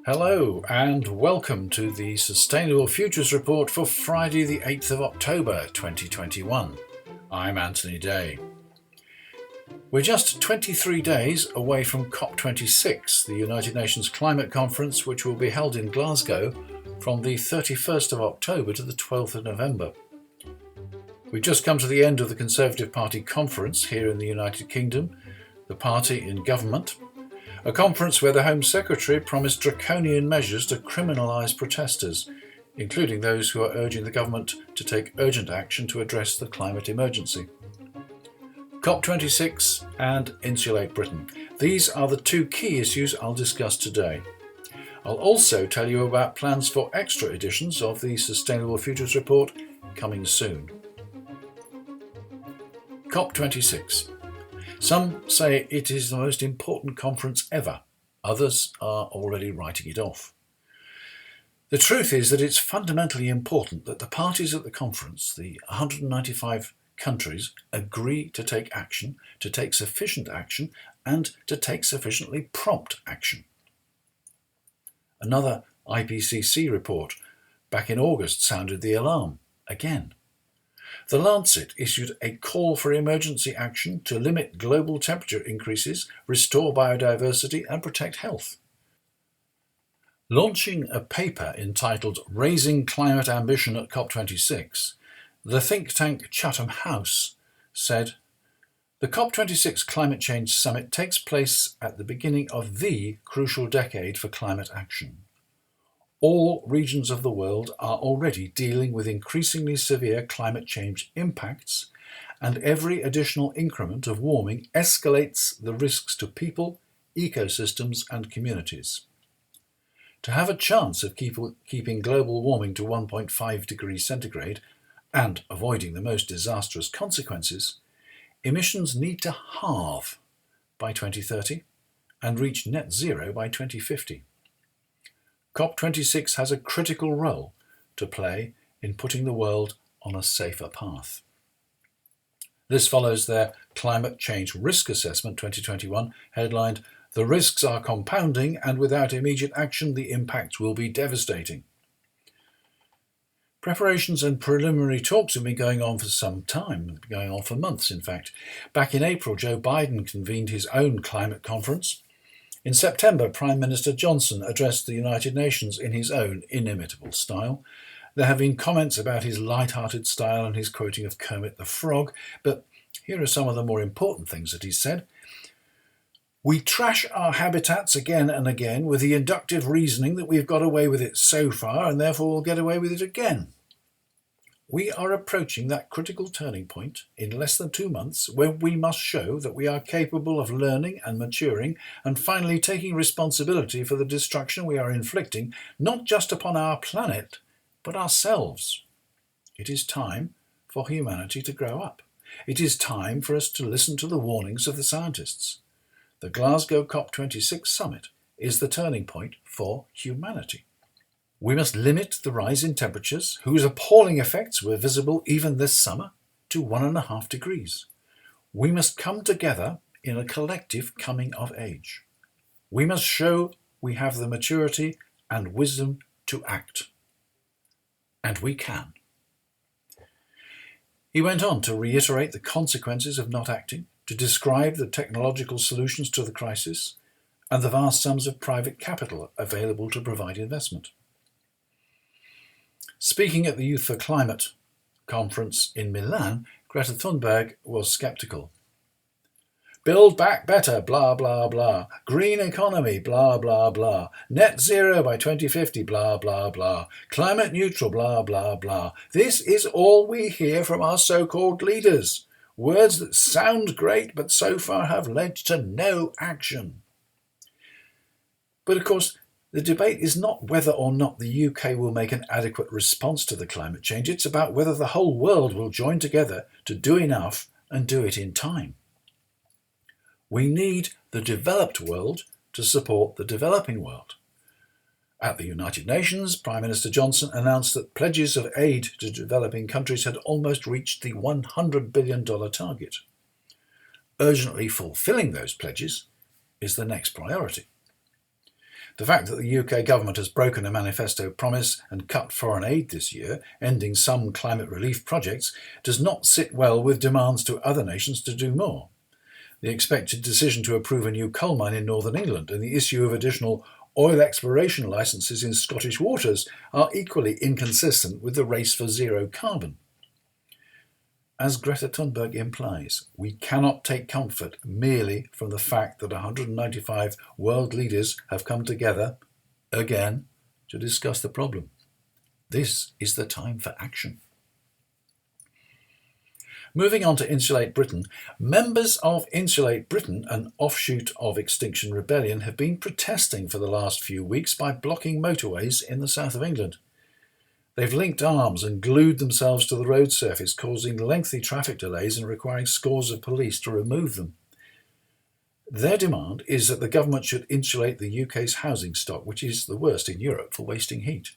Hello and welcome to the Sustainable Futures Report for Friday the 8th of October 2021. I'm Anthony Day. We're just 23 days away from COP26, the United Nations Climate Conference, which will be held in Glasgow from the 31st of October to the 12th of November. We've just come to the end of the Conservative Party conference here in the United Kingdom, the party in government, a conference where the Home Secretary promised draconian measures to criminalise protesters, including those who are urging the government to take urgent action to address the climate emergency. COP26 and Insulate Britain. These are the two key issues I'll discuss today. I'll also tell you about plans for extra editions of the Sustainable Futures Report coming soon. COP26. Some say it is the most important conference ever. Others are already writing it off. The truth is that it's fundamentally important that the parties at the conference, the 195 countries, agree to take action, to take sufficient action, and to take sufficiently prompt action. Another IPCC report back in August sounded the alarm again. The Lancet issued a call for emergency action to limit global temperature increases, restore biodiversity and protect health. Launching a paper entitled Raising Climate Ambition at COP26, the think tank Chatham House said, "The COP26 Climate Change Summit takes place at the beginning of the crucial decade for climate action. All regions of the world are already dealing with increasingly severe climate change impacts, and every additional increment of warming escalates the risks to people, ecosystems, and communities. To have a chance of keeping global warming to 1.5 degrees centigrade and avoiding the most disastrous consequences, emissions need to halve by 2030 and reach net zero by 2050. COP26 has a critical role to play in putting the world on a safer path." This follows their Climate Change Risk Assessment 2021, headlined, "The risks are compounding and without immediate action the impacts will be devastating." Preparations and preliminary talks have been going on for some time, going on for months in fact. Back in April, Joe Biden convened his own climate conference. In September, Prime Minister Johnson addressed the United Nations in his own inimitable style. There have been comments about his light-hearted style and his quoting of Kermit the Frog, but here are some of the more important things that he said. "We trash our habitats again and again with the inductive reasoning that we've got away with it so far and therefore we'll get away with it again. We are approaching that critical turning point in less than 2 months when we must show that we are capable of learning and maturing and finally taking responsibility for the destruction we are inflicting, not just upon our planet, but ourselves. It is time for humanity to grow up. It is time for us to listen to the warnings of the scientists. The Glasgow COP26 summit is the turning point for humanity. We must limit the rise in temperatures, whose appalling effects were visible even this summer, to 1.5 degrees. We must come together in a collective coming of age. We must show we have the maturity and wisdom to act. And we can." He went on to reiterate the consequences of not acting, to describe the technological solutions to the crisis, and the vast sums of private capital available to provide investment. Speaking at the Youth for Climate conference in Milan, Greta Thunberg was sceptical. "Build back better, blah, blah, blah. Green economy, blah, blah, blah. Net zero by 2050, blah, blah, blah. Climate neutral, blah, blah, blah. This is all we hear from our so-called leaders. Words that sound great, but so far have led to no action." But of course, the debate is not whether or not the UK will make an adequate response to the climate change. It's about whether the whole world will join together to do enough and do it in time. We need the developed world to support the developing world. At the United Nations, Prime Minister Johnson announced that pledges of aid to developing countries had almost reached the $100 billion target. Urgently fulfilling those pledges is the next priority. The fact that the UK government has broken a manifesto promise and cut foreign aid this year, ending some climate relief projects, does not sit well with demands to other nations to do more. The expected decision to approve a new coal mine in northern England and the issue of additional oil exploration licences in Scottish waters are equally inconsistent with the race for zero carbon. As Greta Thunberg implies, we cannot take comfort merely from the fact that 195 world leaders have come together, again, to discuss the problem. This is the time for action. Moving on to Insulate Britain, members of Insulate Britain, an offshoot of Extinction Rebellion, have been protesting for the last few weeks by blocking motorways in the south of England. They've linked arms and glued themselves to the road surface, causing lengthy traffic delays and requiring scores of police to remove them. Their demand is that the government should insulate the UK's housing stock, which is the worst in Europe for wasting heat.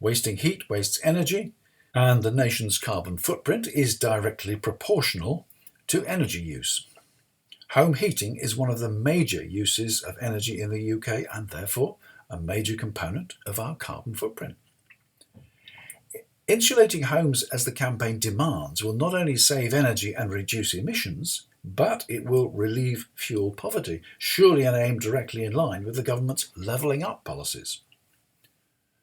Wasting heat wastes energy, and the nation's carbon footprint is directly proportional to energy use. Home heating is one of the major uses of energy in the UK and therefore a major component of our carbon footprint. Insulating homes, as the campaign demands, will not only save energy and reduce emissions, but it will relieve fuel poverty, surely an aim directly in line with the government's levelling up policies.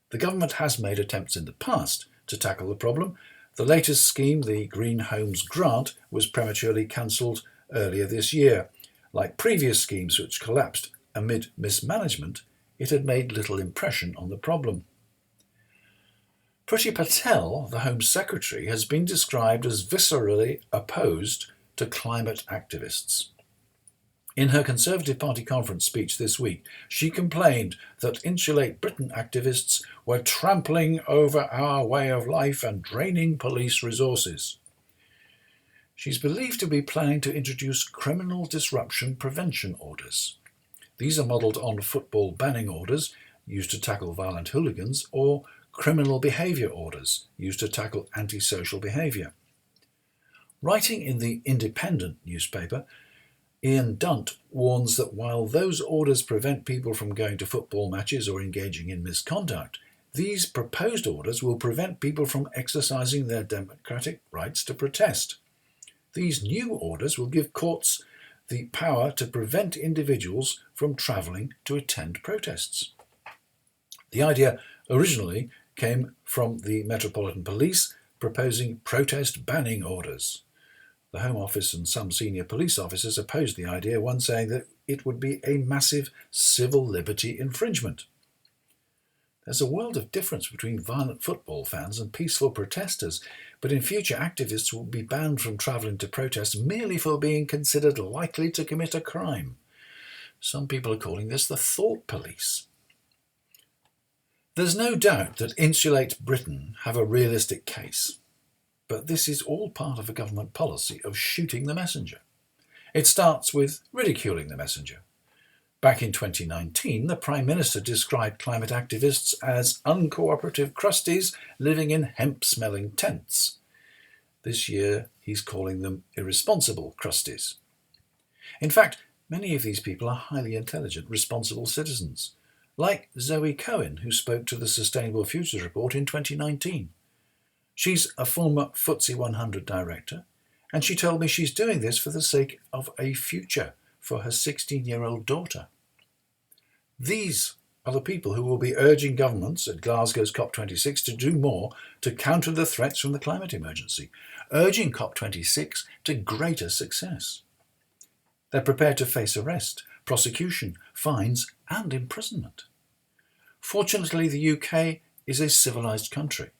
The government has made attempts in the past to tackle the problem. The latest scheme, the Green Homes Grant, was prematurely cancelled earlier this year. Like previous schemes which collapsed amid mismanagement, it had made little impression on the problem. Priti Patel, the Home Secretary, has been described as viscerally opposed to climate activists. In her Conservative Party conference speech this week, she complained that Insulate Britain activists were trampling over our way of life and draining police resources. She's believed to be planning to introduce criminal disruption prevention orders. These are modelled on football banning orders used to tackle violent hooligans or criminal behaviour orders used to tackle antisocial behaviour. Writing in the Independent newspaper, Ian Dunt warns that while those orders prevent people from going to football matches or engaging in misconduct, these proposed orders will prevent people from exercising their democratic rights to protest. These new orders will give courts the power to prevent individuals from travelling to attend protests. The idea originally came from the Metropolitan Police proposing protest banning orders. The Home Office and some senior police officers opposed the idea, one saying that it would be a massive civil liberty infringement. There's a world of difference between violent football fans and peaceful protesters, but in future activists will be banned from travelling to protests merely for being considered likely to commit a crime. Some people are calling this the thought police. There's no doubt that Insulate Britain have a realistic case, but this is all part of a government policy of shooting the messenger. It starts with ridiculing the messenger. Back in 2019, the Prime Minister described climate activists as uncooperative crusties living in hemp-smelling tents. This year, he's calling them irresponsible crusties. In fact, many of these people are highly intelligent, responsible citizens, like Zoe Cohen, who spoke to the Sustainable Futures Report in 2019. She's a former FTSE 100 director, and she told me she's doing this for the sake of a future for her 16-year-old daughter. These are the people who will be urging governments at Glasgow's COP26 to do more to counter the threats from the climate emergency, urging COP26 to greater success. They're prepared to face arrest, prosecution, fines and imprisonment. Fortunately, the UK is a civilised country.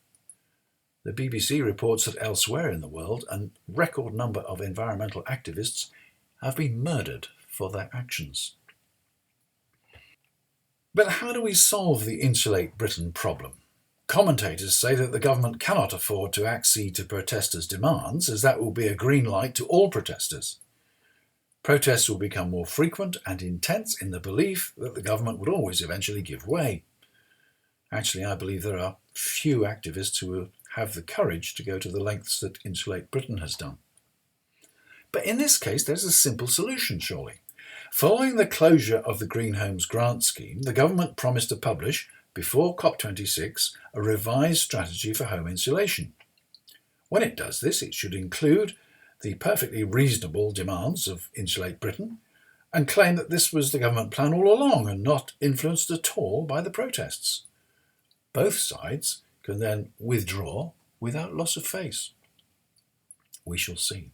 The BBC reports that elsewhere in the world, a record number of environmental activists have been murdered for their actions. But how do we solve the Insulate Britain problem? Commentators say that the government cannot afford to accede to protesters' demands, as that will be a green light to all protesters. Protests will become more frequent and intense in the belief that the government would always eventually give way. Actually, I believe there are few activists who will have the courage to go to the lengths that Insulate Britain has done. But in this case, there's a simple solution, surely. Following the closure of the Green Homes Grant Scheme, the government promised to publish, before COP26, a revised strategy for home insulation. When it does this, it should include the perfectly reasonable demands of Insulate Britain and claim that this was the government plan all along and not influenced at all by the protests. Both sides can then withdraw without loss of face. We shall see.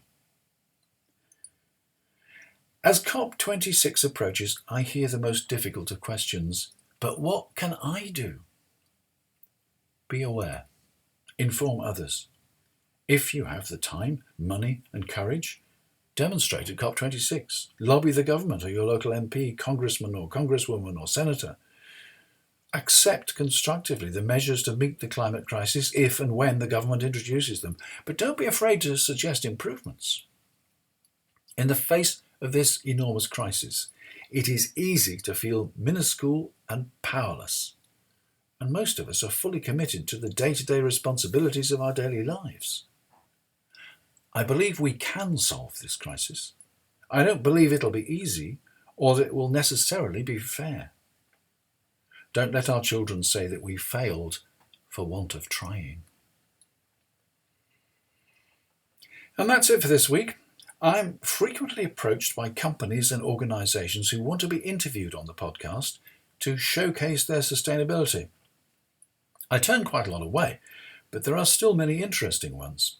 As COP26 approaches, I hear the most difficult of questions. But what can I do? Be aware. Inform others. If you have the time, money and courage, demonstrate at COP26. Lobby the government or your local MP, congressman or congresswoman or senator. Accept constructively the measures to meet the climate crisis if and when the government introduces them. But don't be afraid to suggest improvements. In the face of this enormous crisis, it is easy to feel minuscule and powerless. And most of us are fully committed to the day-to-day responsibilities of our daily lives. I believe we can solve this crisis. I don't believe it'll be easy or that it will necessarily be fair. Don't let our children say that we failed for want of trying. And that's it for this week. I'm frequently approached by companies and organisations who want to be interviewed on the podcast to showcase their sustainability. I turn quite a lot away, but there are still many interesting ones.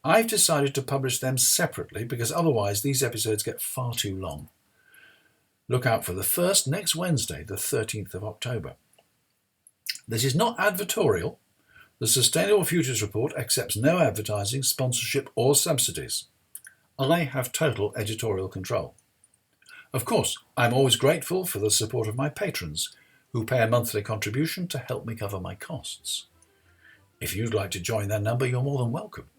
I've decided to publish them separately because otherwise these episodes get far too long. Look out for the first next Wednesday, the 13th of October. This is not advertorial. The Sustainable Futures Report accepts no advertising, sponsorship or subsidies. I have total editorial control. Of course, I'm always grateful for the support of my patrons, who pay a monthly contribution to help me cover my costs. If you'd like to join their number, you're more than welcome.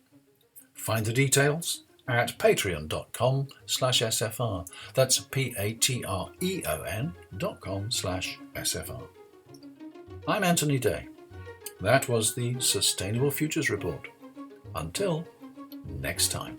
Find the details at patreon.com/SFR. That's patreon.com/SFR. I'm Anthony Day. That was the Sustainable Futures Report. Until next time.